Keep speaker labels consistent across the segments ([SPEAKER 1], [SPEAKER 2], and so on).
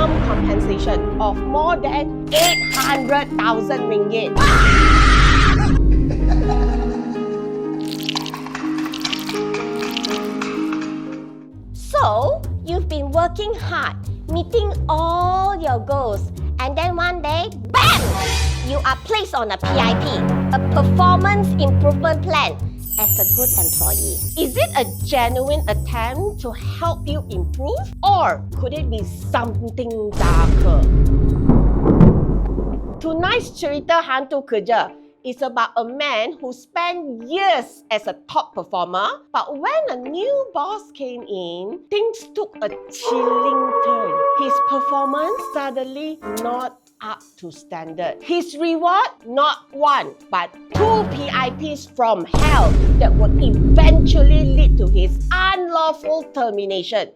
[SPEAKER 1] maximum compensation of more than 800,000 ringgit. So, you've been working hard, meeting all your goals, and then one day, BAM! You are placed on a PIP, a performance improvement plan, as a good employee. Is it a genuine attempt to help you improve, or could it be something darker? Tonight's Cerita Hantu Kerja is about a man who spent years as a top performer, but when a new boss came in, things took a chilling turn. His performance suddenly not up to standard. His reward, not one, but 2 PIPs from hell that would eventually lead to his unlawful termination.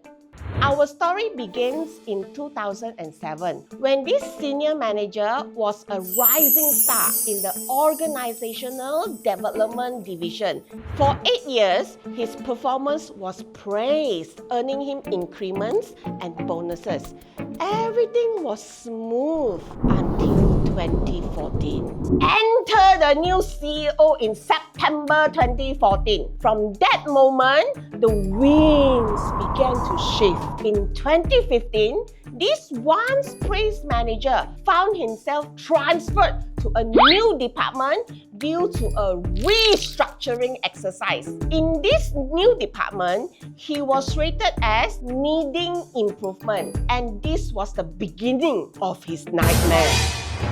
[SPEAKER 1] Our story begins in 2007 when this senior manager was a rising star in the organizational development division. For 8 years, his performance was praised, earning him increments and bonuses. Everything was smooth until 2014. Enter the new CEO in September 2014. From that moment, the winds began to shift. In 2015, this once praised manager found himself transferred to a new department due to a restructuring exercise. In this new department, he was rated as needing improvement, and this was the beginning of his nightmare.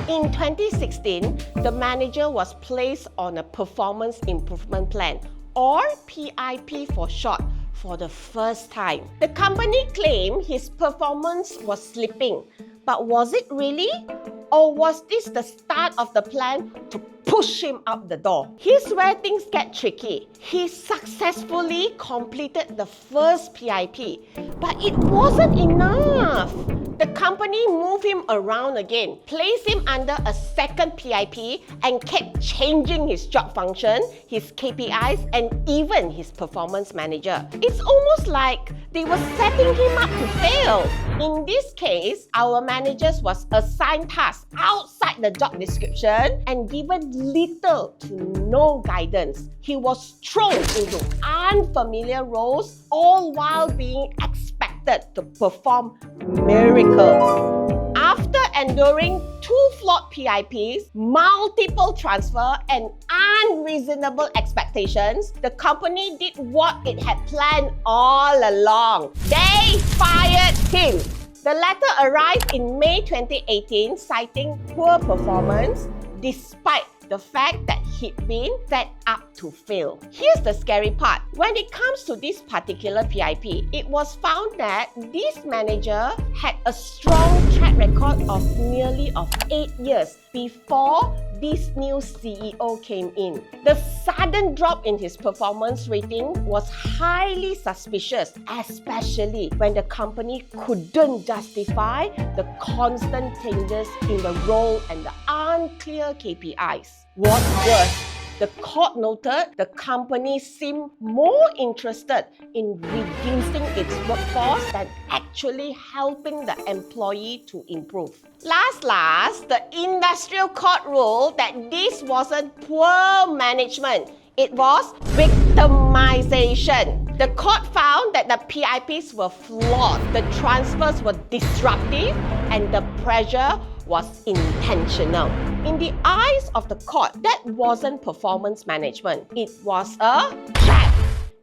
[SPEAKER 1] In 2016, the manager was placed on a performance improvement plan, or PIP for short, for the first time. The company claimed his performance was slipping, but was it really? Or was this the start of the plan to push him out the door? Here's where things get tricky. He successfully completed the first PIP, but it wasn't enough. The company moved him around again, placed him under a second PIP, and kept changing his job function, his KPIs, and even his performance manager. It's almost like they were setting him up to fail. In this case, our managers was assigned tasks outside the job description and given little to no guidance. He was thrown into unfamiliar roles, all while being expected to perform miracles. After enduring 2 flawed PIPs, multiple transfer, and unreasonable expectations, the company did what it had planned all along. They fired him. The letter arrived in May 2018, citing poor performance despite the fact that he'd been set up to fail. Here's the scary part. When it comes to this particular PIP, it was found that this manager had a strong track record of nearly 8 years before this new CEO came in. The sudden drop in his performance rating was highly suspicious, especially when the company couldn't justify the constant changes in the role and the unclear KPIs. What's worse, the court noted the company seemed more interested in reducing its workforce than actually helping the employee to improve. Last, the industrial court ruled that this wasn't poor management, it was victimization. The court found that the PIPs were flawed, the transfers were disruptive, and the pressure was intentional. In the eyes of the court, that wasn't performance management. It was a trap.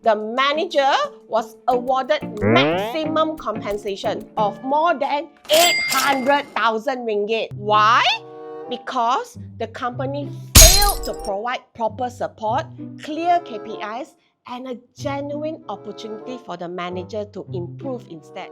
[SPEAKER 1] The manager was awarded maximum compensation of more than 800,000 ringgit. Why? Because the company failed to provide proper support, clear KPIs, and a genuine opportunity for the manager to improve instead.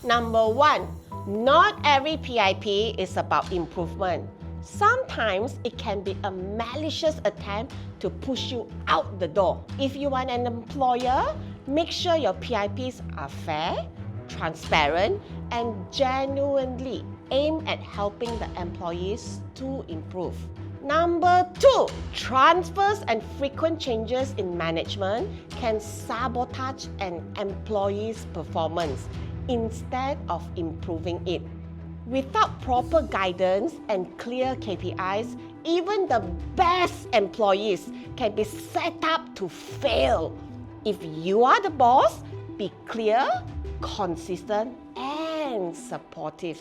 [SPEAKER 1] Number 1, not every PIP is about improvement. Sometimes it can be a malicious attempt to push you out the door. If you are an employer, make sure your PIPs are fair, transparent, and genuinely aim at helping the employees to improve. Number 2, transfers and frequent changes in management can sabotage an employee's performance. instead of improving it. Without proper guidance and clear KPIs, even the best employees can be set up to fail. If you are the boss, be clear, consistent, and supportive.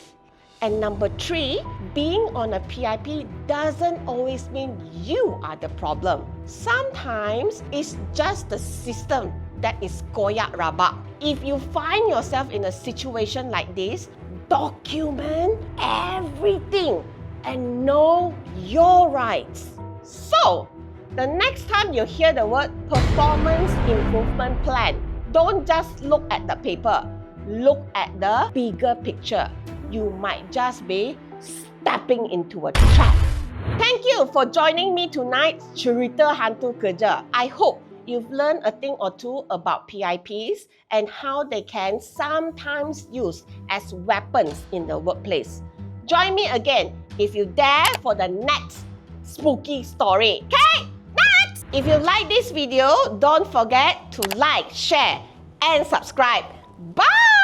[SPEAKER 1] And number 3, being on a PIP doesn't always mean you are the problem. Sometimes it's just the system that is koyak rabak. If you find yourself in a situation like this, document everything and know your rights. So, the next time you hear the word performance improvement plan, don't just look at the paper. Look at the bigger picture. You might just be stepping into a trap. Thank you for joining me tonight, Cerita Hantu Kerja. I hope you've learned a thing or two about PIPs and how they can sometimes use as weapons in the workplace. Join me again if you dare for the next spooky story. Okay? Next! If you like this video, don't forget to like, share, and subscribe. Bye!